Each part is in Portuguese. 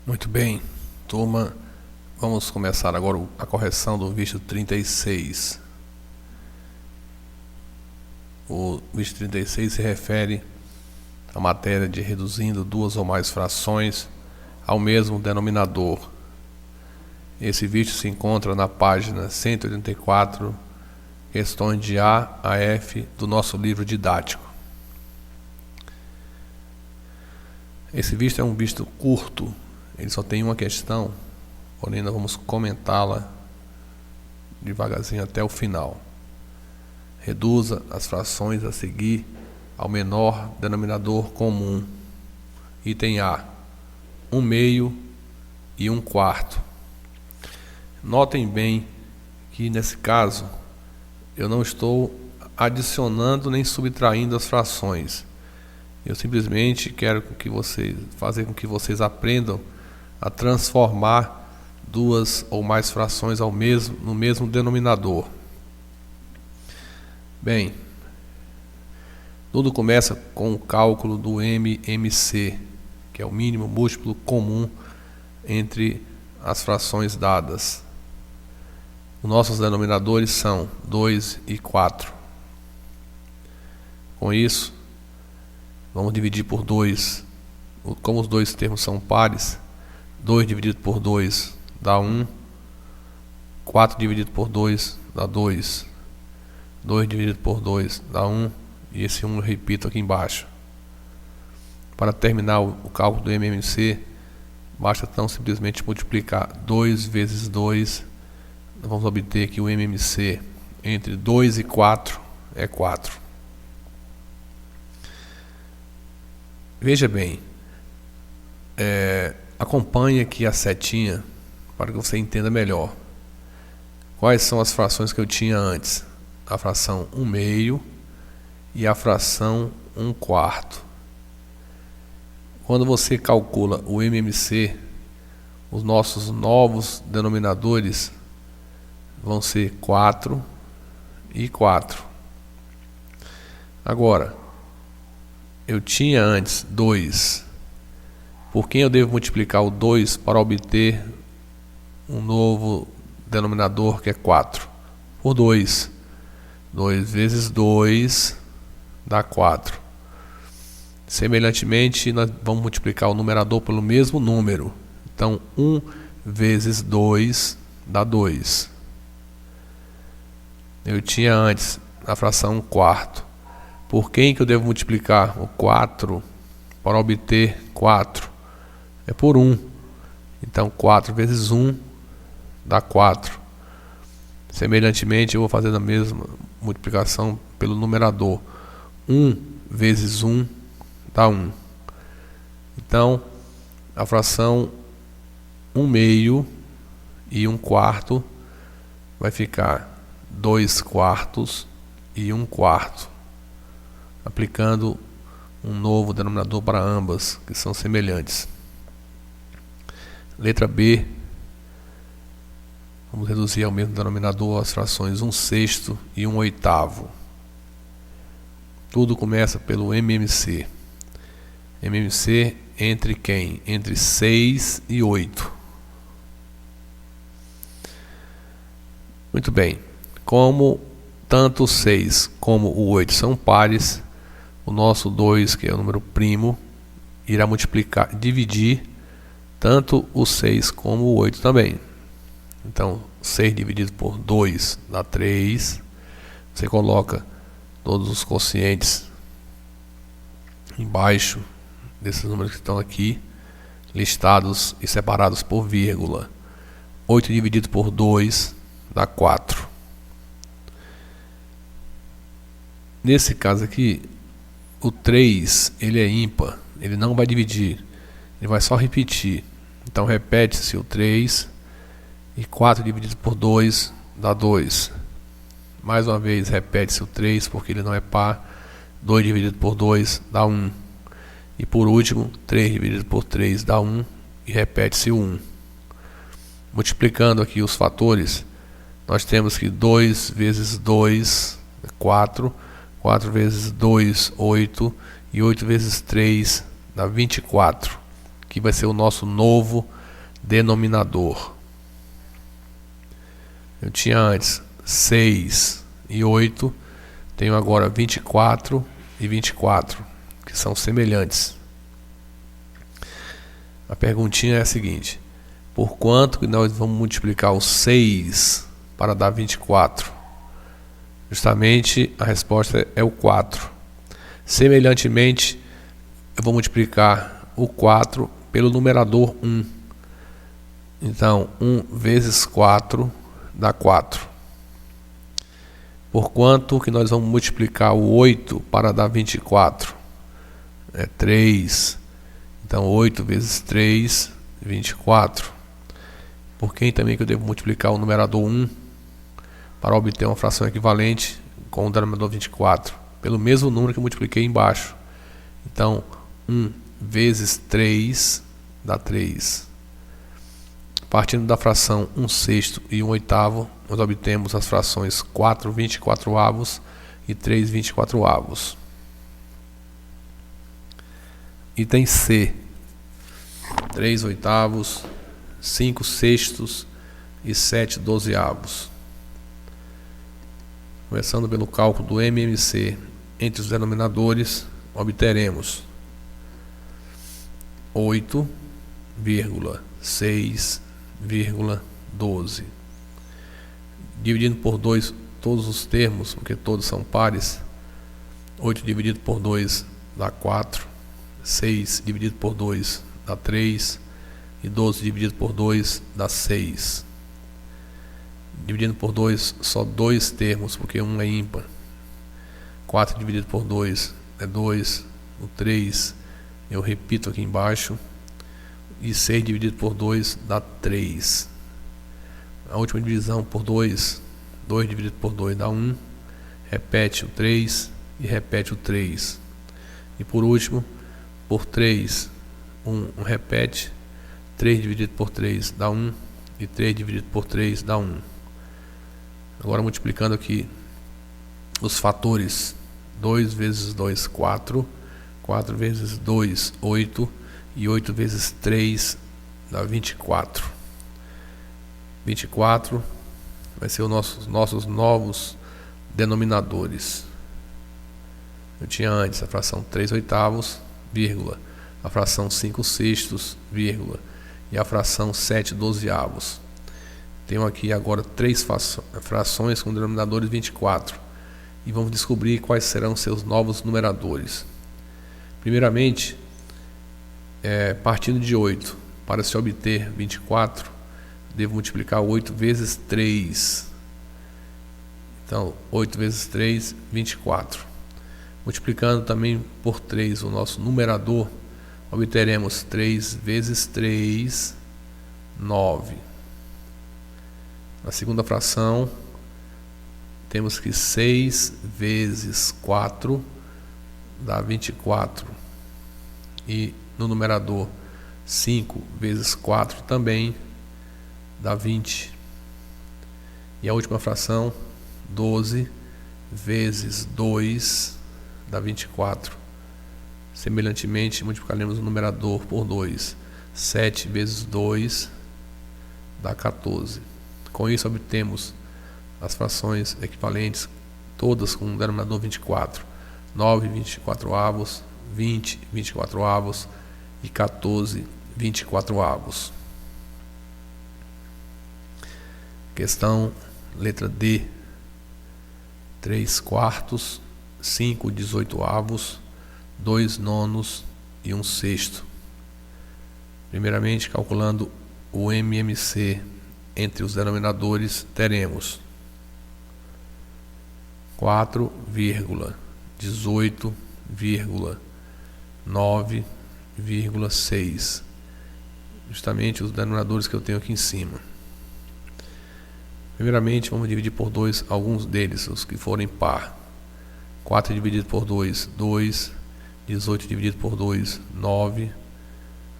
Muito bem, turma, vamos começar agora a correção do vídeo 36. O vídeo 36 se refere à matéria de reduzindo duas ou mais frações ao mesmo denominador. Esse vídeo se encontra na página 184, questões de A a F do nosso livro didático. Esse vídeo é um vídeo curto, ele só tem uma questão, porém nós vamos comentá-la devagarzinho até o final. Reduza as frações a seguir ao menor denominador comum. Item A, 1/2 e 1/4. Notem bem que nesse caso eu não estou adicionando nem subtraindo as frações. Eu simplesmente quero fazer com que vocês aprendam a transformar duas ou mais frações no mesmo denominador. Bem, tudo começa com o cálculo do MMC, que é o mínimo múltiplo comum entre as frações dadas. Os nossos denominadores são 2 e 4. Com isso, vamos dividir por 2. Como os dois termos são pares, 2 dividido por 2 dá 1. 4 dividido por 2 dá 2. 2 dividido por 2 dá 1. E esse 1 eu repito aqui embaixo. Para terminar o cálculo do MMC, basta então simplesmente multiplicar 2 vezes 2. Nós vamos obter que o MMC entre 2 e 4 é 4. Veja bem, acompanhe aqui a setinha para que você entenda melhor. Quais são as frações que eu tinha antes? A fração 1/2 e a fração 1/4. Quando você calcula o MMC, os nossos novos denominadores vão ser 4 e 4. Agora, eu tinha antes 2. Por quem eu devo multiplicar o 2 para obter um novo denominador que é 4? Por 2. 2 vezes 2 dá 4. Semelhantemente, nós vamos multiplicar o numerador pelo mesmo número. Então, 1 vezes 2 dá 2. Eu tinha antes a fração 1/4. Por quem que eu devo multiplicar o 4 para obter 4? É por 1. Então 4 vezes 1 dá 4. Semelhantemente, eu vou fazer a mesma multiplicação pelo numerador. 1 vezes 1 dá 1. Então, a fração 1/2 e 1/4 vai ficar 2/4 e 1/4. Aplicando um novo denominador para ambas, que são semelhantes. Letra B. Vamos reduzir ao mesmo denominador as frações 1/6 e 1/8. Tudo começa pelo MMC. MMC entre quem? Entre 6 e 8. Muito bem. Como tanto o 6 como o 8 são pares, o nosso 2, que é o número primo, irá dividir tanto o 6 como o 8 também. Então, 6 dividido por 2 dá 3. Você coloca todos os quocientes embaixo desses números que estão aqui, listados e separados por vírgula. 8 dividido por 2 dá 4. Nesse caso aqui, o 3 ele é ímpar, ele não vai dividir, ele vai só repetir. Então repete-se o 3 e 4 dividido por 2 dá 2. Mais uma vez repete-se o 3 porque ele não é par. 2 dividido por 2 dá 1. E por último, 3 dividido por 3 dá 1 e repete-se o 1. Multiplicando aqui os fatores, nós temos que 2 vezes 2 é 4. 4 vezes 2, 8, e 8 vezes 3 dá 24, que vai ser o nosso novo denominador. Eu tinha antes 6 e 8, tenho agora 24 e 24, que são semelhantes. A perguntinha é a seguinte: por quanto que nós vamos multiplicar o 6 para dar 24? Justamente a resposta é o 4. Semelhantemente, eu vou multiplicar o 4 pelo numerador 1. Então, 1 vezes 4 dá 4. Por quanto que nós vamos multiplicar o 8 para dar 24? É 3. Então, 8 vezes 3, 24. Por quem também que eu devo multiplicar o numerador 1 para obter uma fração equivalente com o denominador 24? Pelo mesmo número que eu multipliquei embaixo. Então, 1 vezes 3 dá 3. Partindo da fração 1/6 e 1/8, nós obtemos as frações 4 24avos e 3 24avos. Item C: 3/8, 5/6 e 7/12. Começando pelo cálculo do MMC entre os denominadores, obteremos 8,6,12. Dividindo por 2 todos os termos, porque todos são pares. 8 dividido por 2 dá 4. 6 dividido por 2 dá 3. E 12 dividido por 2 dá 6. Dividindo por 2, só 2 termos, porque 1 é ímpar. 4 dividido por 2 é 2. O 3 eu repito aqui embaixo. E 6 dividido por 2 dá 3. A última divisão por 2, 2 dividido por 2 dá 1. Repete o 3 e repete o 3. E por último, por 3, 1 repete. 3 dividido por 3 dá 1. E 3 dividido por 3 dá 1. Agora multiplicando aqui os fatores: 2 vezes 2, 4. 4 vezes 2, 8. E 8 vezes 3 dá 24. 24 vai ser os nossos novos denominadores. Eu tinha antes a fração 3/8, vírgula, a fração 5/6, vírgula, e a fração 7/12. Tenho aqui agora 3 frações com denominadores 24. E vamos descobrir quais serão seus novos numeradores. Primeiramente, partindo de 8, para se obter 24, devo multiplicar 8 vezes 3. Então, 8 vezes 3, 24. Multiplicando também por 3 o nosso numerador, obteremos 3 vezes 3, 9. Na segunda fração, temos que 6 vezes 4 dá 24. E no numerador, 5 vezes 4 também dá 20. E a última fração, 12 vezes 2 dá 24. Semelhantemente, multiplicaremos o numerador por 2. 7 vezes 2 dá 14. Com isso, obtemos as frações equivalentes, todas com o denominador 24. 9 24avos, 20 24avos e 14 24avos. Questão letra D: 3/4, 5 18avos, 2 nonos e 1/6. Primeiramente, calculando o MMC entre os denominadores, teremos 4,18,9,6. Justamente os denominadores que eu tenho aqui em cima. Primeiramente, vamos dividir por 2 alguns deles, os que forem par. 4 dividido por 2, 2. 18 dividido por 2, 9.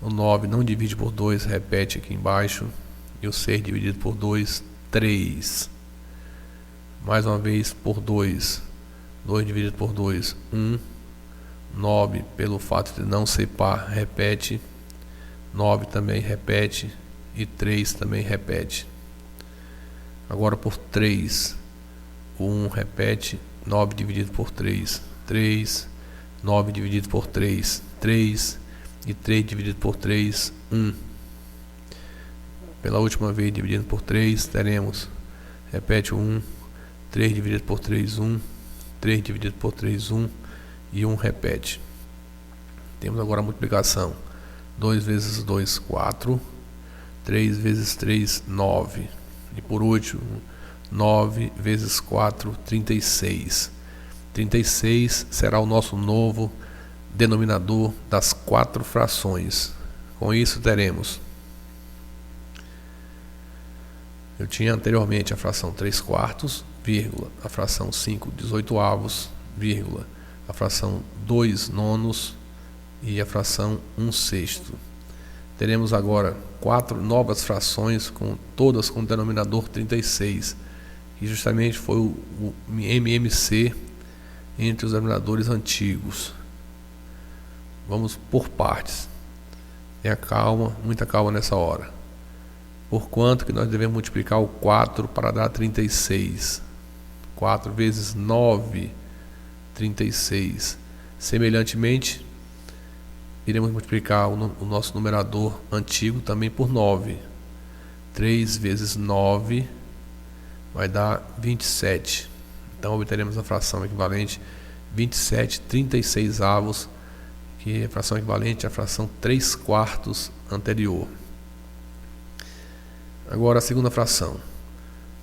O 9 não divide por 2, repete aqui embaixo. E o 6 dividido por 2, 3. Mais uma vez por 2. 2 dividido por 2, 1. 9, pelo fato de não ser par, repete. 9 também repete. e 3 também repete. Agora por 3, o 1 repete, 9 dividido por 3, 3, 9 dividido por 3, 3, e 3 dividido por 3, 1. Pela última vez dividido por 3, teremos, repete o 1, 3 dividido por 3, 1, 3 dividido por 3, 1, e 1 repete. Temos agora a multiplicação, 2 vezes 2, 4, 3 vezes 3, 9, e por último, 9 vezes 4, 36. 36 será o nosso novo denominador das 4 frações. Com isso teremos, eu tinha anteriormente a fração 3/4, vírgula, a fração 5/18, vírgula, a fração 2/9 e a fração 1/6. Teremos agora 4 novas frações, todas com o denominador 36, que justamente foi o MMC entre os denominadores antigos. Vamos por partes. Tenha calma, muita calma nessa hora. Por quanto que nós devemos multiplicar o 4 para dar 36? 4 vezes 9, 36. Semelhantemente, iremos multiplicar o nosso numerador antigo também por 9. 3 vezes 9 vai dar 27. Então obteremos a fração equivalente 27/36, que é a fração equivalente à fração 3/4 anterior. Agora a segunda fração.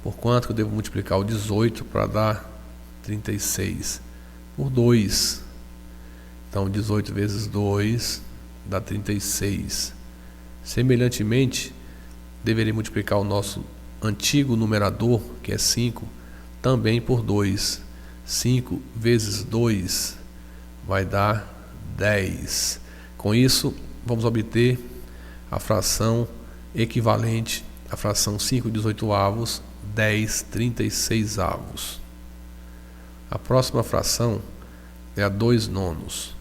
Por quanto que eu devo multiplicar o 18 para dar 36? Por 2. Então 18 vezes 2 dá 36. Semelhantemente, deverei multiplicar o nosso antigo numerador, que é 5, também por 2. 5 vezes 2 vai dar 10. Com isso, vamos obter a fração equivalente à fração 5/18, 10/36. A próxima fração é a 2/9.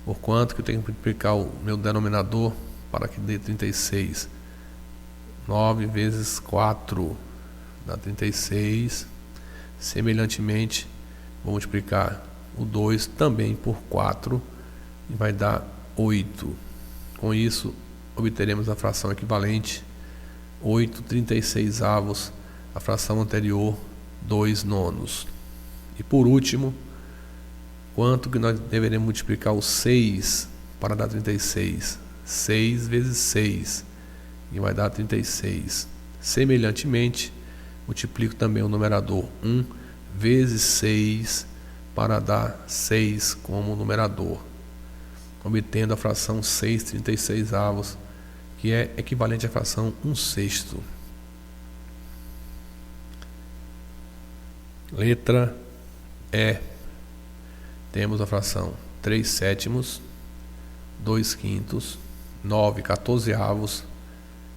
Por quanto que eu tenho que multiplicar o meu denominador para que dê 36? 9 vezes 4 dá 36. Semelhantemente, vou multiplicar o 2 também por 4 e vai dar 8. Com isso, obteremos a fração equivalente 8/36, a fração anterior 2/9. E por último, quanto que nós deveremos multiplicar o 6 para dar 36? 6 vezes 6 e vai dar 36. Semelhantemente, multiplico também o numerador 1 vezes 6 para dar 6 como numerador, obtendo a fração 6/36, que é equivalente à fração 1/6. Letra E. Temos a fração 3/7, 2/5, 9/14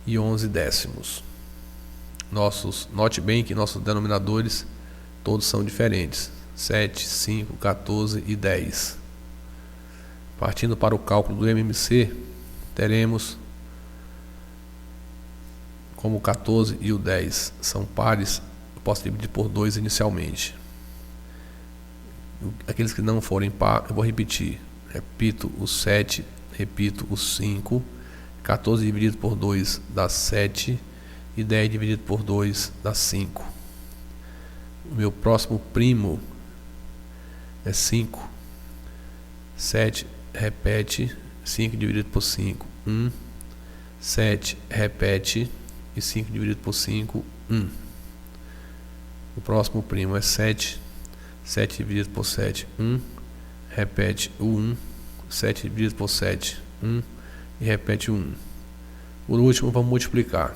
e 11/10. Note bem que nossos denominadores todos são diferentes: 7, 5, 14 e 10. Partindo para o cálculo do MMC, teremos, como o 14 e o 10 são pares, eu posso dividir por 2 inicialmente. Aqueles que não forem par, eu vou repetir. Repito o 7, repito o 5. 14 dividido por 2 dá 7. E 10 dividido por 2 dá 5. O meu próximo primo é 5. 7 repete. 5 dividido por 5, 1. 7 repete. E 5 dividido por 5, 1. O próximo primo é 7. 7 dividido por 7, 1. Repete o 1. 7 dividido por 7, 1. E repete o 1. Por último, vamos multiplicar.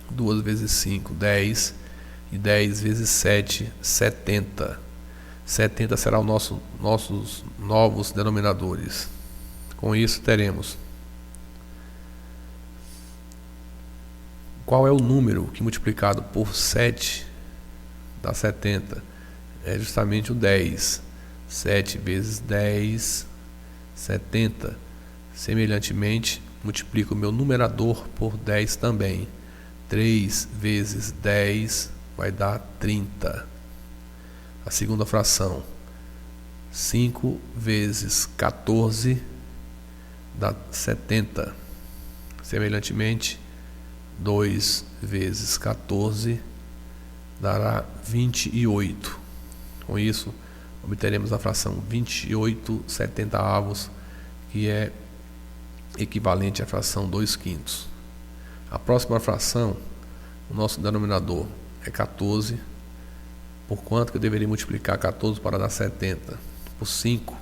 2 vezes 5, 10. E 10 vezes 7, 70. 70 será o nossos novos denominadores. Com isso, teremos. Qual é o número que multiplicado por 7 dá 70? É justamente o 10. 7 vezes 10, 70. Semelhantemente, multiplico o meu numerador por 10 também. 3 vezes 10 vai dar 30. A segunda fração, 5 vezes 14 dá 70. Semelhantemente, 2 vezes 14 dará 28. Com isso, obteremos a fração 28/70, que é equivalente à fração 2/5. A próxima fração, o nosso denominador é 14, por quanto que eu deveria multiplicar 14 para dar 70? Por 5.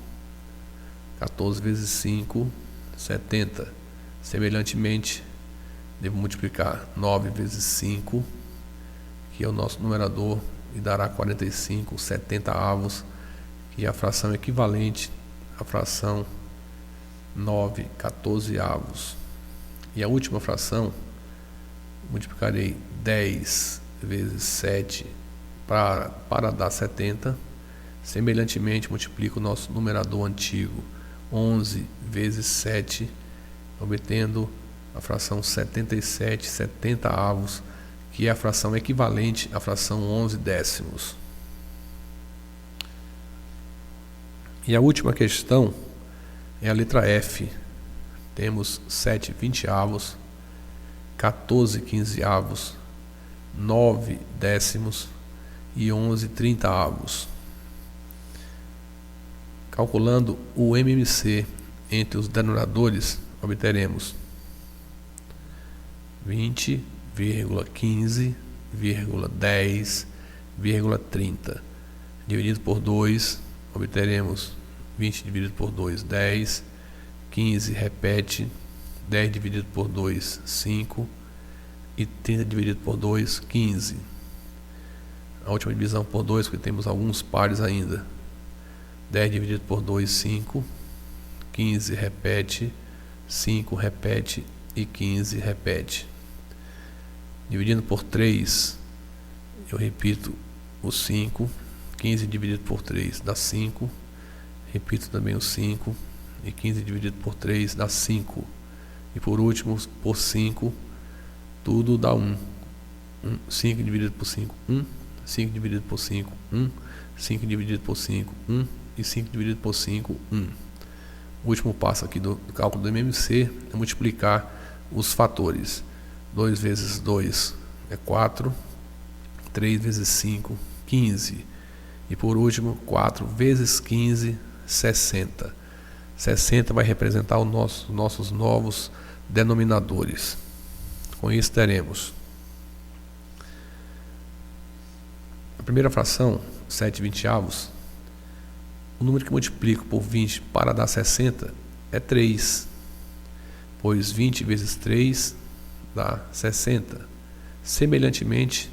14 vezes 5, 70. Semelhantemente, devo multiplicar 9 vezes 5, que é o nosso numerador, e dará 45/70, que é a fração equivalente à fração 9/14. E a última fração, multiplicarei 10 vezes 7 para dar 70. Semelhantemente, multiplico o nosso numerador antigo, 11 vezes 7, obtendo a fração 77/70, que é a fração equivalente à fração 11/10. E a última questão é a letra F. Temos 7/20, 14/15, 9/10 e 11/30. Calculando o MMC entre os denominadores, obteremos 20,15,10,30. Dividido por 2, obteremos 20 dividido por 2, 10. 15 repete, 10 dividido por 2, 5. E 30 dividido por 2, 15. A última divisão por 2, porque temos alguns pares ainda. 10 dividido por 2, 5. 15 repete, 5 repete e 15 repete. Dividindo por 3, eu repito o 5. 15 dividido por 3 dá 5. Repito também o 5. E 15 dividido por 3 dá 5. E por último, por 5, tudo dá 1. 5 dividido por 5, 1. 5 dividido por 5, 1. 5 dividido por 5, 1. E 5 dividido por 5, 1. O último passo aqui do cálculo do MMC é multiplicar os fatores. 2 vezes 2 é 4. 3 vezes 5, 15. E por último, 4 vezes 15, 60. 60 vai representar os nossos novos denominadores. Com isso teremos a primeira fração, 7/20. O número que multiplico por 20 para dar 60 é 3, pois 20 vezes 3 dá 60. Semelhantemente,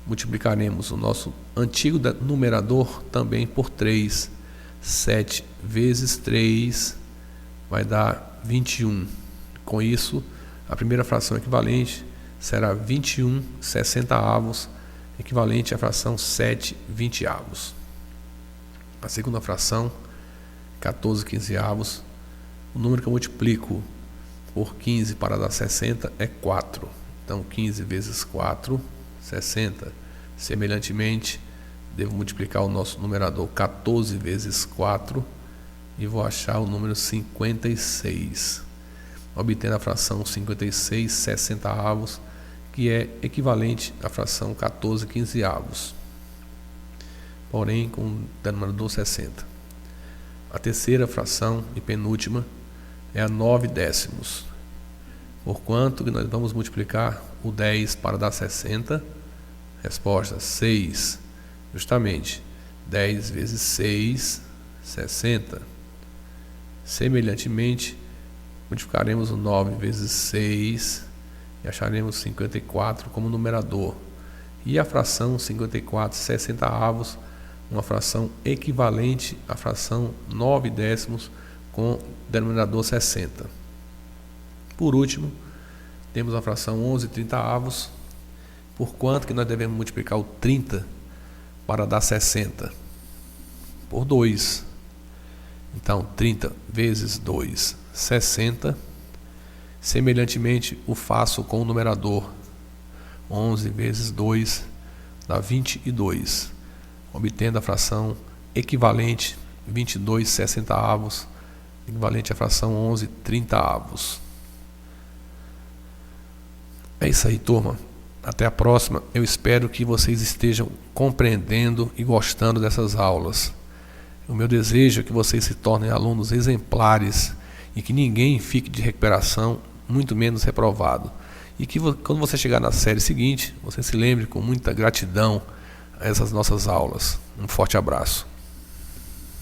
multiplicaremos o nosso antigo numerador também por 3. 7 vezes 3 vai dar 21. Com isso, a primeira fração equivalente será 21/60, equivalente à fração 7/20. A segunda fração, 14/15. O número que eu multiplico por 15 para dar 60 é 4. Então, 15 vezes 4, 60. Semelhantemente, devo multiplicar o nosso numerador 14 vezes 4 e vou achar o número 56. Obtendo a fração 56/60, que é equivalente à fração 14/15, porém com o denominador 60. A terceira fração e penúltima é a 9/10. Porquanto que nós vamos multiplicar o 10 para dar 60? Resposta: 6. Justamente, 10 vezes 6, 60. Semelhantemente, multiplicaremos o 9 vezes 6 e acharemos 54 como numerador. E a fração 54/60, uma fração equivalente à fração 9/10 com denominador 60. Por último, temos a fração 11/30, por quanto que nós devemos multiplicar o 30 para dar 60? Por 2. Então, 30 vezes 2, 60. Semelhantemente, o faço com o numerador. 11 vezes 2 dá 22, obtendo a fração equivalente 22/60, equivalente à fração 11/30. É isso aí, turma. Até a próxima. Eu espero que vocês estejam compreendendo e gostando dessas aulas. O meu desejo é que vocês se tornem alunos exemplares e que ninguém fique de recuperação, muito menos reprovado. E que quando você chegar na série seguinte, você se lembre com muita gratidão a essas nossas aulas. Um forte abraço.